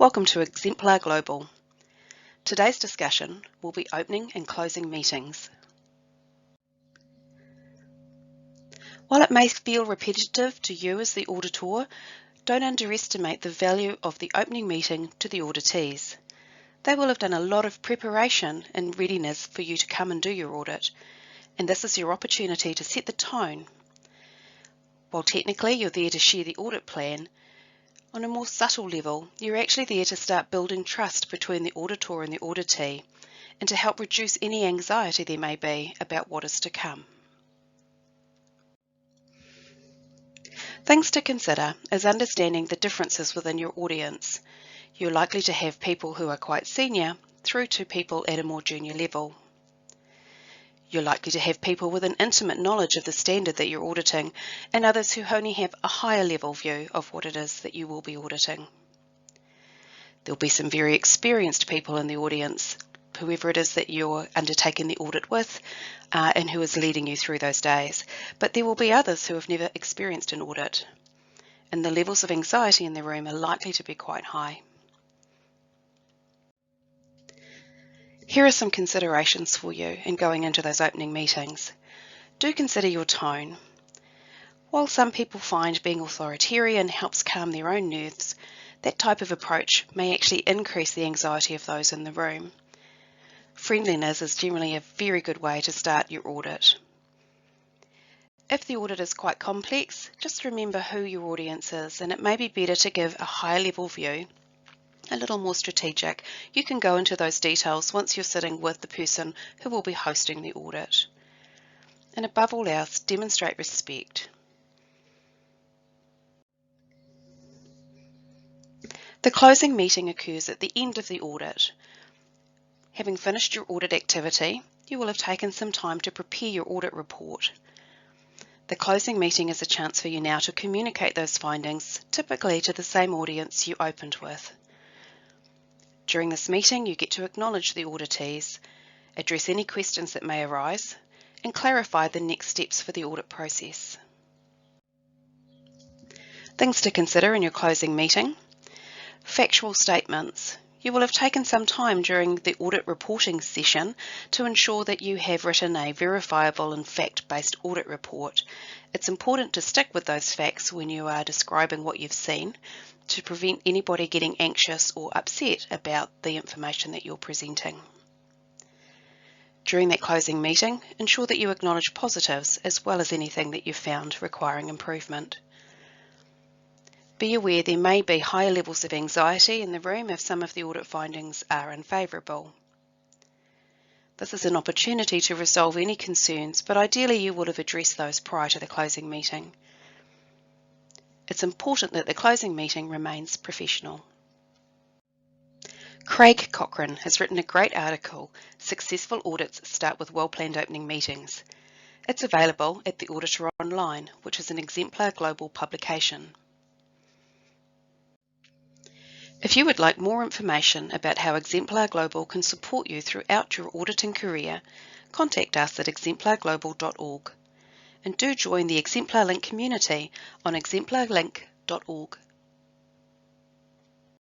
Welcome to Exemplar Global. Today's discussion will be opening and closing meetings. While it may feel repetitive to you as the auditor, don't underestimate the value of the opening meeting to the auditees. They will have done a lot of preparation and readiness for you to come and do your audit, and this is your opportunity to set the tone. While technically you're there to share the audit plan, on a more subtle level, you're actually there to start building trust between the auditor and the auditee and to help reduce any anxiety there may be about what is to come. Things to consider is understanding the differences within your audience. You're likely to have people who are quite senior through to people at a more junior level. You're likely to have people with an intimate knowledge of the standard that you're auditing and others who only have a higher level view of what it is that you will be auditing. There'll be some very experienced people in the audience, whoever it is that you're undertaking the audit with and who is leading you through those days. But there will be others who have never experienced an audit, and the levels of anxiety in the room are likely to be quite high. Here are some considerations for you in going into those opening meetings. Do consider your tone. While some people find being authoritarian helps calm their own nerves, that type of approach may actually increase the anxiety of those in the room. Friendliness is generally a very good way to start your audit. If the audit is quite complex, just remember who your audience is, and it may be better to give a high level view, a little more strategic. You can go into those details once you're sitting with the person who will be hosting the audit. And above all else, demonstrate respect. The closing meeting occurs at the end of the audit. Having finished your audit activity, you will have taken some time to prepare your audit report. The closing meeting is a chance for you now to communicate those findings, typically to the same audience you opened with. During this meeting, you get to acknowledge the auditees, address any questions that may arise, and clarify the next steps for the audit process. Things to consider in your closing meeting. Factual statements. You will have taken some time during the audit reporting session to ensure that you have written a verifiable and fact-based audit report. It's important to stick with those facts when you are describing what you've seen to prevent anybody getting anxious or upset about the information that you're presenting. During that closing meeting, ensure that you acknowledge positives as well as anything that you've found requiring improvement. Be aware there may be higher levels of anxiety in the room if some of the audit findings are unfavourable. This is an opportunity to resolve any concerns, but ideally you would have addressed those prior to the closing meeting. It's important that the closing meeting remains professional. Craig Cochrane has written a great article, Successful Audits Start with Well-Planned Opening Meetings. It's available at The Auditor Online, which is an Exemplar Global publication. If you would like more information about how Exemplar Global can support you throughout your auditing career, contact us at exemplarglobal.org. And do join the Exemplar Link community on exemplarlink.org.